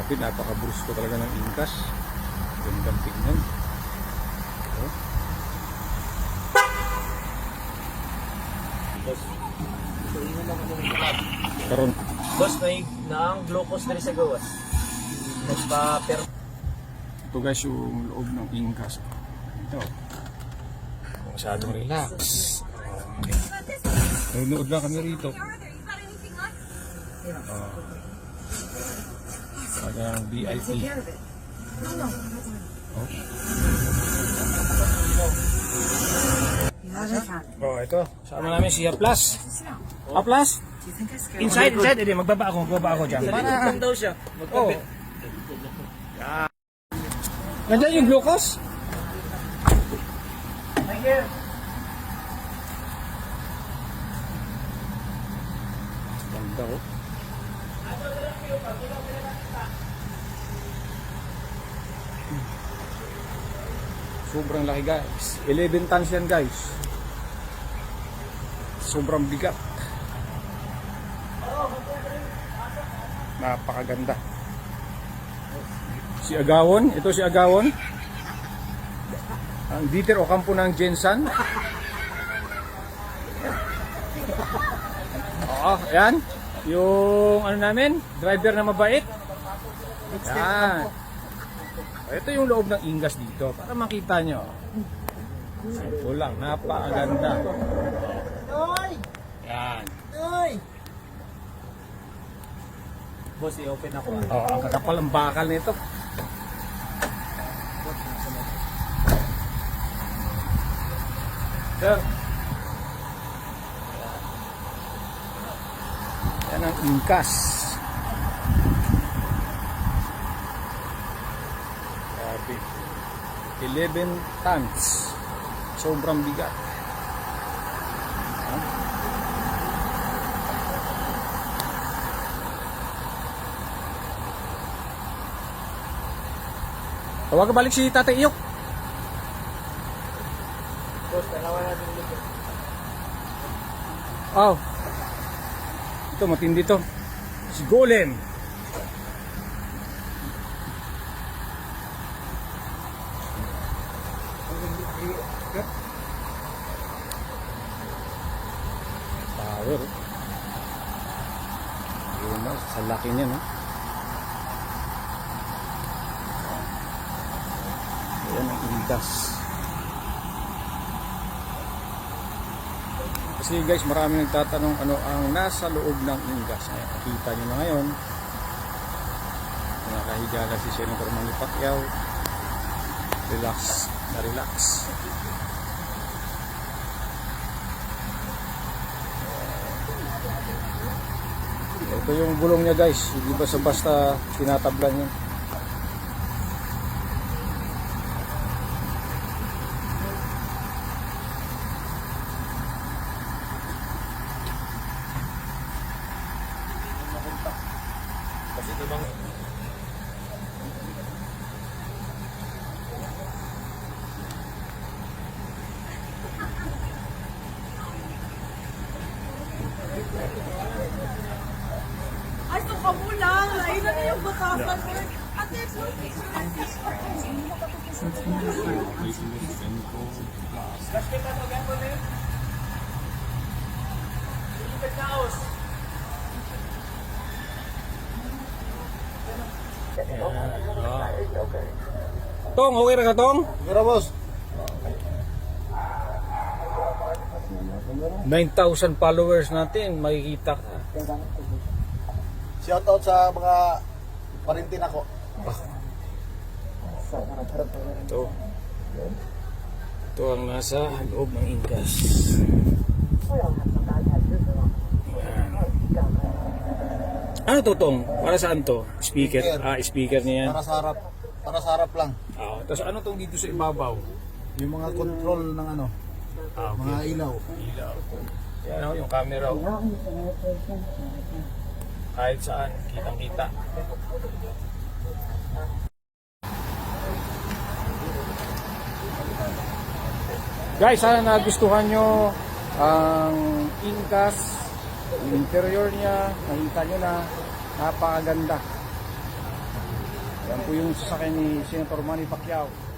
Grabe, napaka-brusko talaga ng Incas. Gandang tingnan. Oh. Boss, so ingon ako ng kapag. Karon. Boss, may naang glucose na rin sa gawas. Nagpa-per... Ito guys yung loob ng Incas. Ito. Masyadong relax. Okay. Nanonood lang kami rito. Parang VIP. Oh. Oh, ito. Sama namin si Plus. Plus? Inside. Hindi, magbaba ako dyan. Para daw siya. Oh. Nandiyan yung glucose? Thank you. Ganda ko. Sobrang laki guys. 11 tons yan guys. Sobrang bigat. Napakaganda. Si Agawon. Ito si Agawon. Ang Dieter Ocampo ng Jensan. Oo, yan. Yung ano namin, driver na mabait. Yan. Ito yung loob ng Ingas dito para makita nyo. Ito lang, napakaganda. Yan. Boss, i-open ako. Oh, ang kakapal ang bakal nito. Sir. Yan ang Incas. Grabe. 11 tons. Sobrang bigat. Tawag ka balik si Tatay Iyok. Boss, dalawa natin dito. Oh. Ito matindi to. Si Golem. Power. Yun na, sa laki niya, no? Ayan ang Ingas. Kasi guys, marami nagtatanong ano ang nasa loob ng Ingas. Ayan, nakita nyo na ngayon. Nakahiga na si Senator Manny Pacquiao. Relax na relax. Ito yung bulong niya guys. Hindi basta-basta tinatablan niya. Kasi ito bang... Ay, ito ka mo lang. Lain na yung batasan mo. Ate, Plastic ka to, ganito na yun. Ilipad na aus. Tong, okay ra ka Tong? Siguro boss. 9,000 followers natin, makikita ka. Shout out sa mga parintin ako. Ito. Ito ang nasa loob ng Incas. Ayan. Ano to Tong? Para saan to? Speaker? Speaker. Speaker niya yan. Para sa harap lang. Tapos ano tong dito sa ibabaw? Yung mga control ng ano, mga ilaw. Ilaw. Yan o, yung camera. Kahit saan, kitang-kita. Guys, sana nagustuhan nyo ang Incas, yung interior niya, nakita nyo na napakaganda. po yung sasakyan ni Senator Manny Pacquiao.